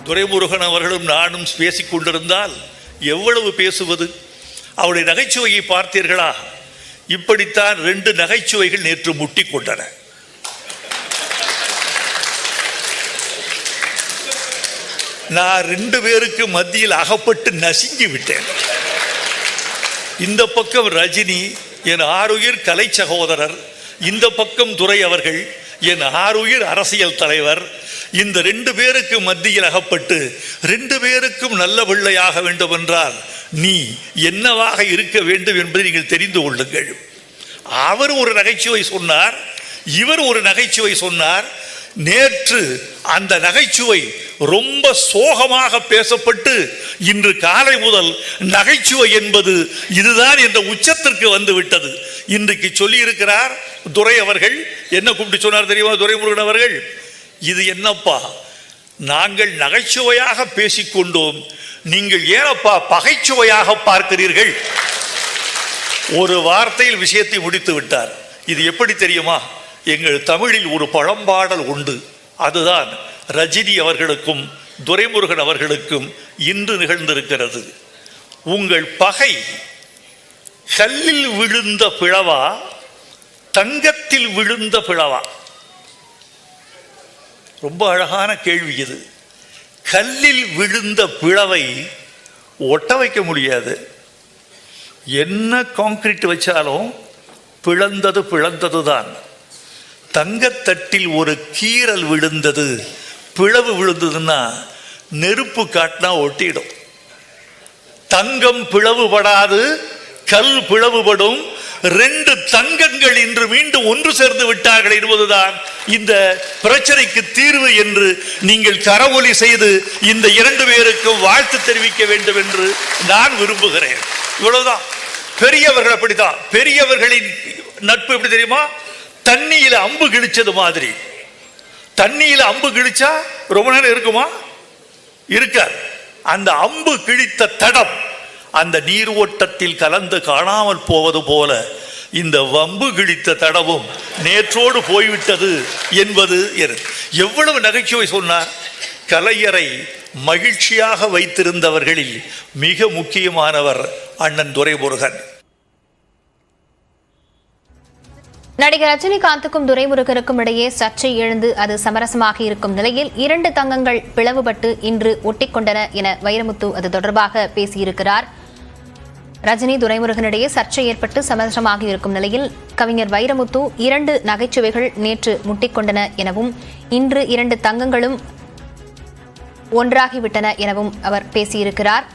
துரைமுருகன் அவர்களும் நானும் பேசிக் கொண்டிருந்தால் எவ்வளவு பேசுவது? அவருடைய நகைச்சுவையை பார்த்தீர்களா? இப்படித்தான் 2 நகைச்சுவைகள் நேற்று முட்டிக்கொண்டன. நான் 2 பேருக்கு மத்தியில் அகப்பட்டு நசுங்கி விட்டேன். இந்த பக்கம் ரஜினி, என் ஆருயிர் கலை சகோதரர், இந்த பக்கம் துரை அவர்கள், என் ஆருயிர் அரசியல் தலைவர். இந்த 2 பேருக்கு மத்தியில் அகப்பட்டு 2 பேருக்கும் நல்ல பிள்ளையாக வேண்டும் என்றால் நீ என்னவாக இருக்க வேண்டும் என்பதை நீங்கள் தெரிந்து கொள்ளுங்கள். அவர் ஒரு நகைச்சுவை சொன்னார், இவர் ஒரு நகைச்சுவை சொன்னார். நேற்று அந்த நகைச்சுவை ரொம்ப சோகமாக பேசப்பட்டு இன்று காலை முதல் நகைச்சுவை என்பது இதுதான் என்ற உச்சத்திற்கு வந்து விட்டது. இன்றைக்கு சொல்லி இருக்கிறார் துரை அவர்கள். என்ன கூப்பிட்டு சொன்னார் தெரியுமா துரைமுருகன் அவர்கள்? இது என்னப்பா, நாங்கள் நகைச்சுவையாக பேசிக்கொண்டோம், நீங்கள் ஏனப்பா பகைச்சுவையாக பார்க்கிறீர்கள்? ஒரு வார்த்தையில் விஷயத்தை முடித்து விட்டார். இது எப்படி தெரியுமா? எங்கள் தமிழில் ஒரு பழம்பாடல் உண்டு. அதுதான் ரஜினி அவர்களுக்கும் துரைமுருகன் அவர்களுக்கும் இன்று நிகழ்ந்திருக்கிறது. உங்கள் பகை கல்லில் விழுந்த பிளவா, தங்கத்தில் விழுந்த பிளவா? ரொம்ப அழகான கேள்வி இது. கல்லில் விழுந்த பிளவை ஒட்ட வைக்க முடியாது. என்ன கான்கிரீட் வச்சாலும் பிளந்தது தான். தங்கத்தட்டில் ஒரு கீறல் விழுந்தது, பிளவு விழுந்ததுன்னா நெருப்பு காட்டினா ஒட்டிடும். தங்கம் பிளவுபடாது, கல் பிளவுபடும். 2 தங்கங்கள் இன்று மீண்டும் ஒன்று சேர்ந்து விட்டார்கள் என்பதுதான் இந்த பிரச்சனைக்கு தீர்வு என்று நீங்கள் கரவொலி செய்து இந்த 2 பேருக்கும் வாழ்த்து தெரிவிக்க வேண்டும் என்று நான் விரும்புகிறேன். இவ்வளவுதான். பெரியவர்கள் அப்படித்தான். பெரியவர்களின் நட்பு எப்படி தெரியுமா? தண்ணியில அம்பு கிழிச்சது மாதிரி. தண்ணியில அம்பு கிழிச்சா ரொம்ப நேரம் இருக்குமா? இருக்காது. அந்த அம்பு கிழித்த தடம் அந்த நீர் ஓட்டத்தில் கலந்து காணாமல் போவது போல இந்த வம்பு கிழித்த தடவும் நேற்றோடு போய்விட்டது என்பது எவ்வளவு நகைச்சுவை சொன்னார். கலைஞரை மகிழ்ச்சியாக வைத்திருந்தவர்களில் மிக முக்கியமானவர் அண்ணன் துரைமுருகன். நடிகர் ரஜினிகாந்துக்கும் துரைமுருகனுக்கும் இடையே சர்ச்சை எழுந்து அது சமரசமாக இருக்கும் நிலையில் 2 தங்கங்கள் பிளவுபட்டு இன்று ஒட்டிக்கொண்டன என வைரமுத்து அது தொடர்பாக பேசியிருக்கிறார். ரஜினி துரைமுருகனிடையே சர்ச்சை ஏற்பட்டு சமரசமாக இருக்கும் நிலையில் கவிஞர் வைரமுத்து 2 நகைச்சுவைகள் நேற்று முட்டிக்கொண்டன எனவும் இன்று 2 தங்கங்களும் ஒன்றாகிவிட்டன எனவும் அவர் பேசியிருக்கிறார்.